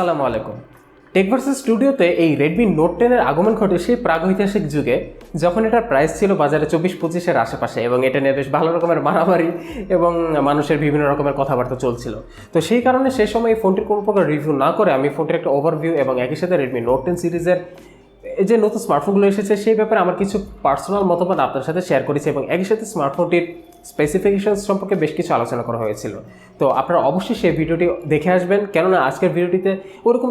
আসসালামু আলাইকুম। টেকভার্সের স্টুডিওতে এই রেডমি নোট 10 এর আগমন ঘটে সেই প্রাগৈতিহাসিক যুগে, যখন এটার প্রাইস ছিল বাজারে 24-25-এর আশেপাশে এবং এটা নিয়ে বেশ ভালো রকমের মারামারি এবং মানুষের বিভিন্ন রকমের কথাবার্তা চলছিল। তো সেই কারণে সেই সময় এই ফোনটির কোনো প্রকার রিভিউ না করে আমি ফোনটির একটা ওভারভিউ এবং একই সাথে রেডমি নোট 10 সিরিজের এই যে নতুন স্মার্টফোনগুলো এসেছে সেই ব্যাপারে আমার কিছু পার্সোনাল মতামত আপনার সাথে শেয়ার করেছি এবং একই সাথে স্মার্টফোনটির স্পেসিফিকেশন সম্পর্কে বেশ কিছু আলোচনা করা হয়েছিল। তো আপনারা অবশ্যই সেই ভিডিওটি দেখে আসবেন, কেননা আজকের ভিডিওটিতে ওরকম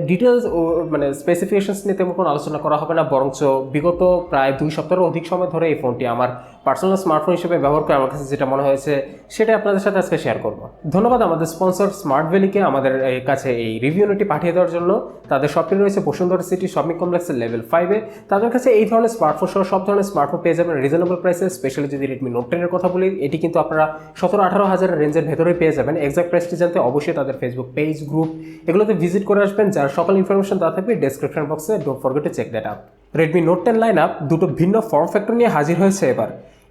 ডিটেলস ও মানে স্পেসিফিকেশনস নিয়ে তেমন কোনো আলোচনা করা হবে না, বরঞ্চ বিগত প্রায় 2 সপ্তাহেরও অধিক সময় ধরে এই ফোনটি আমার পার্সোনাল স্মার্টফোন হিসেবে ব্যবহার করে আমার কাছে যেটা মনে হয়েছে সেটা আপনাদের সাথে আজকে শেয়ার করব। ধন্যবাদ আমাদের স্পন্সর স্মার্ট ভ্যালিকে আমাদের কাছে এই রিভিউ নোটটি পাঠিয়ে দেওয়ার জন্য। তাদের শপটি রয়েছে বসুন্ধরা সিটি শপিং কমপ্লেক্সের লেভেল 5-এ। তাদের কাছে এই ধরনের স্মার্টফোন সহ সব ধরনের স্মার্টফোন পেয়ে যাবেন রিজনেবল প্রাইসে। স্পেশালি যদি রেডমি নোট 10 এর কথা বলি, এটি কিন্তু আপনারা 17-18 হাজারের রেঞ্জের ভেতরেই পেয়ে যাবেন। এক্সাক্ট প্রাইসটি জানতে অবশ্যই তাদের ফেসবুক পেজ, গ্রুপ এগুলোতে ভিজিট করে আসবেন, যার সকল ইনফরমেশন দেওয়া থাকবে ডেসক্রিপশন বক্সে। Don't forget to check that up. Redmi Note 10 line up দুটো ভিন্ন ফর্ম ফ্যাক্টর নিয়ে হাজির হয়েছে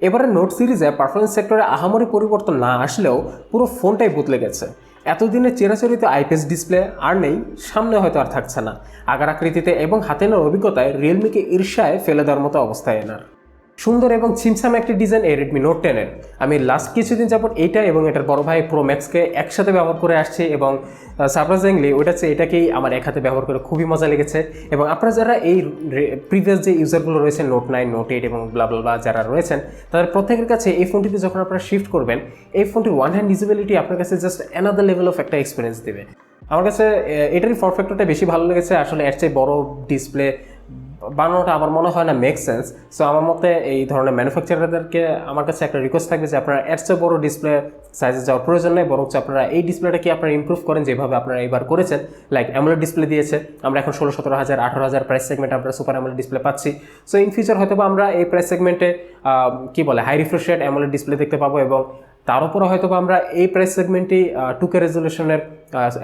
এবারে নোট সিরিজে পারফরমেন্স সেক্টরে আহামরি পরিবর্তন না আসলেও পুরো ফোনটাই বদলে গেছে। এতদিনে চিরাচরিত আইপিএস ডিসপ্লে আর নেই, সামনে হয়তো আর থাকছে না। আকার আকৃতিতে এবং হাতে নেওয়ার অভিজ্ঞতায় রিয়েলমিকে ঈর্ষায় ফেলে দেওয়ার মতো অবস্থায় এনার। সুন্দর এবং ছিমছাম একটি ডিজাইন এই রেডমি নোট 10 এর। আমি লাস্ট কিছুদিন যাবত এইটা এবং এটার বড় ভাই প্রো ম্যাক্সকে একসাথে ব্যবহার করে আসছি এবং সারপ্রাইজিংলি ওইটা হচ্ছে এটাকেই আমার এক হাতে ব্যবহার করে খুবই মজা লেগেছে। এবং আপনারা যারা এই প্রিভিয়াস যে ইউজারগুলো রয়েছেন নোট 9, নোট 8 এবং ব্লা যারা রয়েছেন, তাদের প্রত্যেকের কাছে এই ফোনটিতে যখন আপনারা শিফট করবেন, এই ফোনটির ওয়ান হ্যান্ড ইউজেবিলিটি আপনার কাছে জাস্ট অ্যানাদার লেভেল অফ একটা এক্সপিরিয়েন্স দেবে। আমার কাছে এটারই ফর্ম ফ্যাক্টরটা বেশি ভালো লেগেছে। আসলে এর চেয়ে বড় ডিসপ্লে বানানোটা আমার মনে হয় না মেক সেন্স। সো আমার মতে এই ধরনের ম্যানুফ্যাকচারারদেরকে আমার কাছে একটা রিকোয়েস্ট থাকবে যে আপনারা এর চেয়ে বড় ডিসপ্লে সাইজে যাওয়ার প্রয়োজন নেই, বরঞ্চ আপনারা এই ডিসপ্লেটাকে আপনারা ইমপ্রুভ করেন যেভাবে আপনারা এবার করেছেন। লাইক অ্যামোলেড ডিসপ্লে দিয়েছে, আমরা এখন 16-17 হাজার 18 হাজার প্রাইস সেগমেন্টে আমরা সুপার অ্যামোলেড ডিসপ্লে পাচ্ছি। সো ইন ফিউচার হয়তো আমরা এই প্রাইস সেগমেন্টে high refresh rate AMOLED display দেখতে পাবো এবং তার উপরে হয়তো আমরা এই প্রাইস সেগমেন্টেই 2K রেজলিউশনের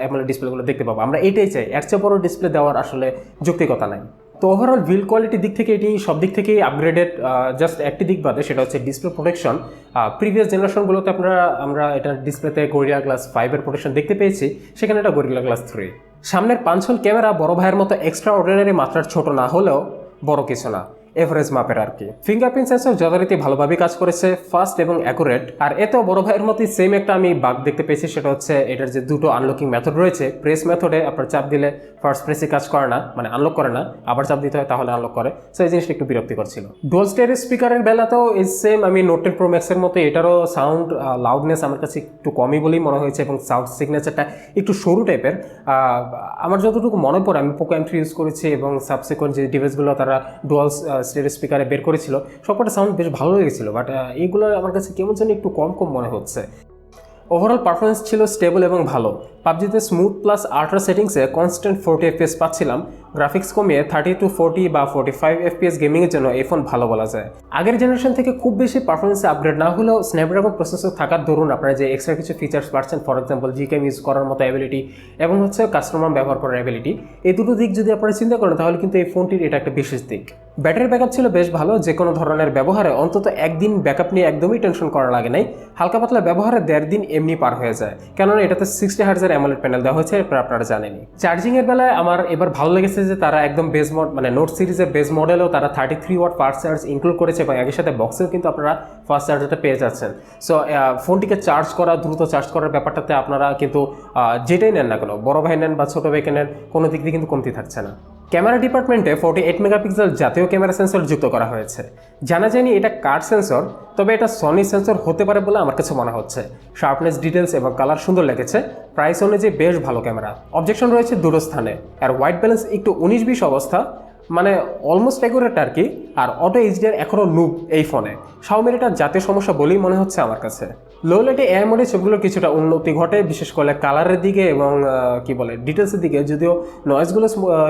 অ্যামোলেড ডিসপ্লেগুলো দেখতে পাবো। আমরা এটাই চাই, এর চেয়ে বড় ডিসপ্লে দেওয়ার আসলে যৌক্তিকতা নাই। তো ওভারঅল বিল্ড কোয়ালিটির দিক থেকে এটি সব দিক থেকেই আপগ্রেডেড। জাস্ট একটি দিক বাদে, সেটা হচ্ছে ডিসপ্লে প্রোটেকশন। প্রিভিয়াস জেনারেশনগুলোতে আমরা এটার ডিসপ্লেতে গরিলা গ্লাস 5-এর প্রোটেকশন দেখতে পেয়েছি, সেখানে এটা গরিলা গ্লাস 3। সামনের পাঞ্চল ক্যামেরা বড় ভাইয়ের মতো এক্সট্রা অর্ডিনারি মাত্রার ছোট না হলেও বড় কিছু না, এভারেজ মাপের আর কি। ফিঙ্গারপ্রিন্ট সেন্সর যথারীতি ভালোভাবে কাজ করেছে, ফাস্ট এবং অ্যাকুরেট। আর এতেও বড় ভাইয়ের মতোই সেম একটা আমি বাগ দেখতে পেয়েছি, সেটা হচ্ছে এটার যে দুটো আনলকিং মেথড রয়েছে। প্রেস মেথডে আপনার চাপ দিলে ফার্স্ট প্রেসে কাজ করে না, মানে আনলক করে না, আবার চাপ দিতে হয় তাহলে আনলক করে। সো এই জিনিসটা একটু বিরক্তিকর ছিল। ডুয়াল স্টেরিও স্পিকারের বেলাতেও এই সেম, আমি নোট 10 প্রো ম্যাক্সের মতো এটারও সাউন্ড লাউডনেস আমার কাছে একটু কমই বলেই মনে হয়েছে এবং সাউন্ড সিগনেচারটা একটু সরু টাইপের। আমার যতটুকু মনে পড়ে, আমি পোকো M3 ইউজ করেছি এবং সাবসিকুয়েন্ট যে ডিভাইসগুলো তারা ডুয়াল স্টেরিও স্পিকারে বের করেছিল, সবকটা সাউন্ড বেশ ভালো লেগেছিল। বাট এইগুলো আমার কাছে কেমন যেন একটু কম মনে হচ্ছে। ওভারঅল পারফরমেন্স ছিল স্টেবল এবং ভালো। পাবজিতে স্মুথ প্লাস আল্ট্রা সেটিংসে কনস্ট্যান্ট 40 FPS পাচ্ছিলাম। গ্রাফিক্স কমিয়ে 30-40 বা 45 FPS গেমিংয়ের জন্য এই ফোন ভালো বলা যায়। আগের জেনারেশন থেকে খুব বেশি পারফরমেন্সে আপগ্রেড না হলেও স্ন্যাপড্রাগন প্রসেসর থাকার দরুন আপনারা যে এক্সট্রা কিছু ফিচার্স পাচ্ছেন, ফর এক্সাম্পল জিকেম ইউজ করার মতো অ্যাবিলিটি এবং হচ্ছে কাস্টমার ব্যবহার করার অ্যাবিলিটি, এই দুটো দিক যদি আপনারা চিন্তা করেন তাহলে কিন্তু এই ফোনটির এটা একটা বিশেষ দিক। ব্যাটারি ব্যাকআপ ছিল বেশ ভালো, যে কোনো ধরনের ব্যবহারে অন্তত একদিন ব্যাকআপ নিয়ে একদমই টেনশন করা লাগে নাই। হালকা পাতলা ব্যবহারে 1.5 দিন এমনি পার হয়ে যায়, কেননা এটাতে 60 হার্জের অ্যামোলেড প্যানেল দেওয়া হয়েছে, আপনারা জানেনই। চার্জিংয়ের বেলায় আমার এবার ভালো লেগেছে যে তারা একদম বেস মানে নোট সিরিজের বেস মডেলেও তারা 33 ওয়াট ফাস্ট চার্জ ইনক্লুড করেছে এবং এর সাথে বক্সেও কিন্তু আপনারা ফাস্ট চার্জারটা পেয়ে যাচ্ছেন। সো ফোনটিকে চার্জ করা, দ্রুত চার্জ করার ব্যাপারটাতে আপনারা কিন্তু যেটাই নেন না কেন, বড় ভাই নেন বা ছোটো ভাইকে নেন, কোনো দিক দিয়ে কিন্তু কমতি থাকছে না। ক্যামেরা ডিপার্টমেন্টে 48 মেগাপিক্সেল জাতীয় ক্যামেরা সেন্সর যুক্ত করা হয়েছে। জানা যায়নি এটা কার সেন্সর, তবে এটা সনি সেন্সর হতে পারে বলে আমার কাছে মনে হচ্ছে। শার্পনেস, ডিটেলস এবং কালার সুন্দর লেগেছে। প্রাইস অনুযায়ী বেশ ভালো ক্যামেরা। অবজেকশন রয়েছে দুটো স্থানে, আর হোয়াইট ব্যালেন্স একটু 19-20 অবস্থা, মানে অলমোস্ট অ্যাকুরেট আর কি। আর অটো এইচডিআর এখনও নুব এই ফোনে। শাওমির এটা জাতীয় সমস্যা বলেই মনে হচ্ছে আমার কাছে। লো লাইটে এআই মোডে ছবিগুলোর কিছুটা উন্নতি ঘটে, বিশেষ করে কালারের দিকে এবং ডিটেলসের দিকে। যদিও নয়েজগুলো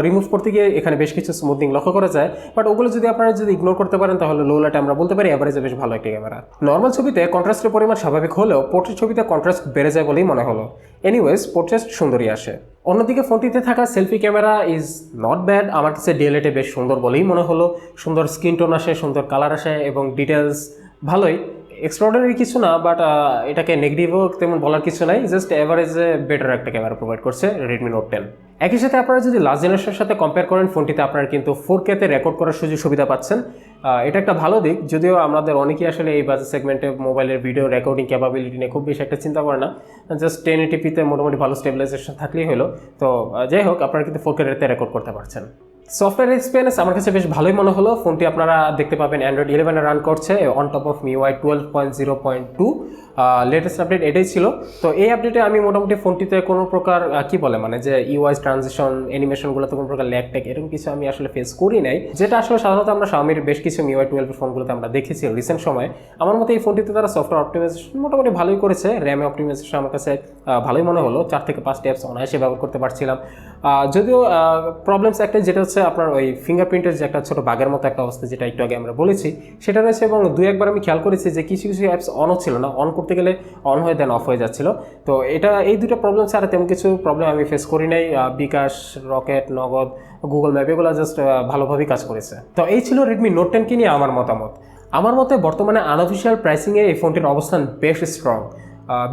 রিমুভ করতে গিয়ে এখানে বেশ কিছু স্মুথিং লক্ষ্য করা যায়, বাট ওগুলো যদি আপনারা ইগনোর করতে পারেন তাহলে লো লাইটে আমরা বলতে পারি এভারেজে বেশ ভালো একটি ক্যামেরা। নর্মাল ছবিতে কন্ট্রাস্টের পরিমাণ স্বাভাবিক হলেও পোর্ট্রেট ছবিতে কন্ট্রাস্ট বেড়ে যায় বলেই মনে হলো। এনিওয়েজ, পোর্ট্রেট সুন্দরই আসে। অন্যদিকে ফোনটিতে থাকা selfie camera is not bad, আমার কাছে ডিএলএটে বেশ সুন্দর বলেই মনে হলো। সুন্দর স্কিন টোন আসে, সুন্দর কালার আসে এবং ডিটেলস ভালোই। এক্সট্রাঅর্ডিনারি কিছু না, বাট এটাকে নেগেটিভও তেমন বলার কিছু নাই, জাস্ট এভারেজে বেটার একটা ক্যামেরা প্রোভাইড করছে রেডমি নোট 10। একই সাথে আপনারা যদি লাস্ট জেনারেশনের সাথে কম্পেয়ার করেন, ফোনটিতে আপনারা কিন্তু 4K তে রেকর্ড করার সুযোগ সুবিধা পাচ্ছেন। এটা একটা ভালো দিক, যদিও আমাদের অনেকেই আসলে এই বাজেট সেগমেন্টে মোবাইলের ভিডিও রেকর্ডিং ক্যাপাবিলিটি নিয়ে খুব বেশি একটা চিন্তা করে না, জাস্ট 1080p-তে মোটামুটি ভালো স্টেবিলাইজেশন থাকলেই হলো। তো যাই হোক, আপনারা কিন্তু 4K তে রেকর্ড করতে পারছেন। সফটওয়্যার এক্সপিরিয়েন্স আমার কাছে বেশ ভালোই মনে হলো। ফোনটি আপনারা দেখতে পাবেন অ্যান্ড্রয়েড 11 রান করছে on top of MIUI 12.0.2। Latest update এটাই ছিল। তো এই আপডেটে আমি মোটামুটি ফোনটিতে কোনো প্রকার কি বলে মানে যে ইউআই ট্রানজিশন অ্যানিমেশনগুলোতে কোনো প্রকার ল্যাগ ট্যাগ এরকম কিছু আমি আসলে ফেস করি নাই, যেটা আসলে সাধারণত আমরা Xiaomiর বেশ কিছু MIUI 12 ফোনগুলোতে আমরা দেখেছি রিসেন্ট সময়ে। আমার মতে এই ফোনটিতে তারা সফটওয়্যার অপটিমাইজেশন মোটামুটি ভালোই করেছে। র্যাম অপটিমাইজেশন আমার কাছে ভালোই মনে হলো, 4 থেকে 5টা অ্যাপস অনায়াসে ব্যবহার করতে পারছিলাম। যদিও প্রবলেমস একটাই, যেটা হচ্ছে আপনার ওই ফিঙ্গারপ্রিন্টের যে একটা ছোটো বাগের মতো একটা অবস্থা, যেটা একটু আগে আমরা বলেছি, সেটা রয়েছে। এবং দুই একবার আমি খেয়াল করেছি যে কিছু কিছু অ্যাপস অনও ছিল না, অন করতে গেলে অন হয়ে দেন অফ হয়ে যাচ্ছিল। তো এই দুটো প্রবলেম ছাড়া তেমন কিছু প্রবলেম আমি ফেস করি নাই। বিকাশ, রকেট, নগদ, গুগল ম্যাপ এগুলো জাস্ট ভালোভাবেই কাজ করেছে। তো এই ছিল রেডমি নোট 10 নিয়ে আমার মতামত। আমার মতে বর্তমানে আনঅফিসিয়াল প্রাইসিংয়ে এই ফোনটির অবস্থান বেশ স্ট্রং।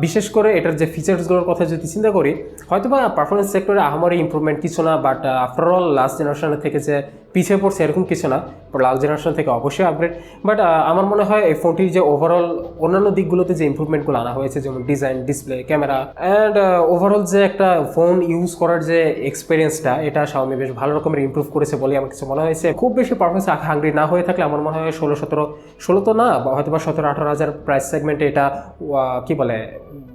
বিশেষ করে এটার যে ফিচার্সগুলোর কথা যদি চিন্তা করি, হয়তো বা পারফরমেন্স সেক্টরে আহামরি ইম্প্রুভমেন্ট কিছু না, বাট আফটারঅল লাস্ট জেনারেশনের থেকে যে পিছিয়ে পড়ছে এরকম কিছু না, লাস্ট জেনারেশন থেকে অবশ্যই আপগ্রেড। বাট আমার মনে হয় এই ফোনটির যে ওভারঅল অন্যান্য দিকগুলোতে যে ইম্প্রুভমেন্টগুলো আনা হয়েছে, যেমন design, display, camera and overall যে একটা ফোন ইউজ করার যে এক্সপিরিয়েন্সটা, এটা Xiaomi বেশ ভালো রকমের ইম্প্রুভ করেছে বলে আমার কিছু মনে হয়েছে। খুব বেশি পারফরমেন্স হাঙ্গ্রি না হয়ে থাকলে আমার মনে হয় 16 তো না, হয়তো বা 17-18 হাজার প্রাইস সেগমেন্টে এটা কি বলে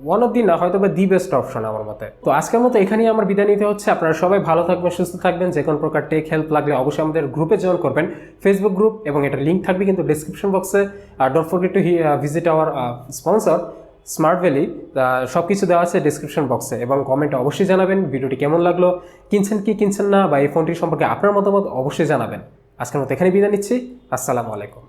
ওয়ান অফ দি না, হয়তো বা দি বেস্ট অপশন আমার মতে। তো আজকের মতো এখানেই আমার বিদায় নিতে হচ্ছে। আপনারা সবাই ভালো থাকবেন, সুস্থ থাকবেন। যে কোনো প্রকার টেক হেল্প লাগলে অবশ্যই আমাদের গ্রুপে জয়েন করবেন, ফেসবুক গ্রুপ, এবং এটার লিঙ্ক থাকবে কিন্তু ডিসক্রিপশন বক্সে। আর don't forget to visit our sponsor smart valley. সব কিছু দেওয়া আছে ডিসক্রিপশন বক্সে, এবং কমেন্টে অবশ্যই জানাবেন ভিডিওটি কেমন লাগলো, কিনছেন কি কিনছেন না, বা এই ফোনটির সম্পর্কে আপনার মতামত অবশ্যই জানাবেন। আজকের মতো এখানে বিদায় নিচ্ছি। আসসালামু আলাইকুম।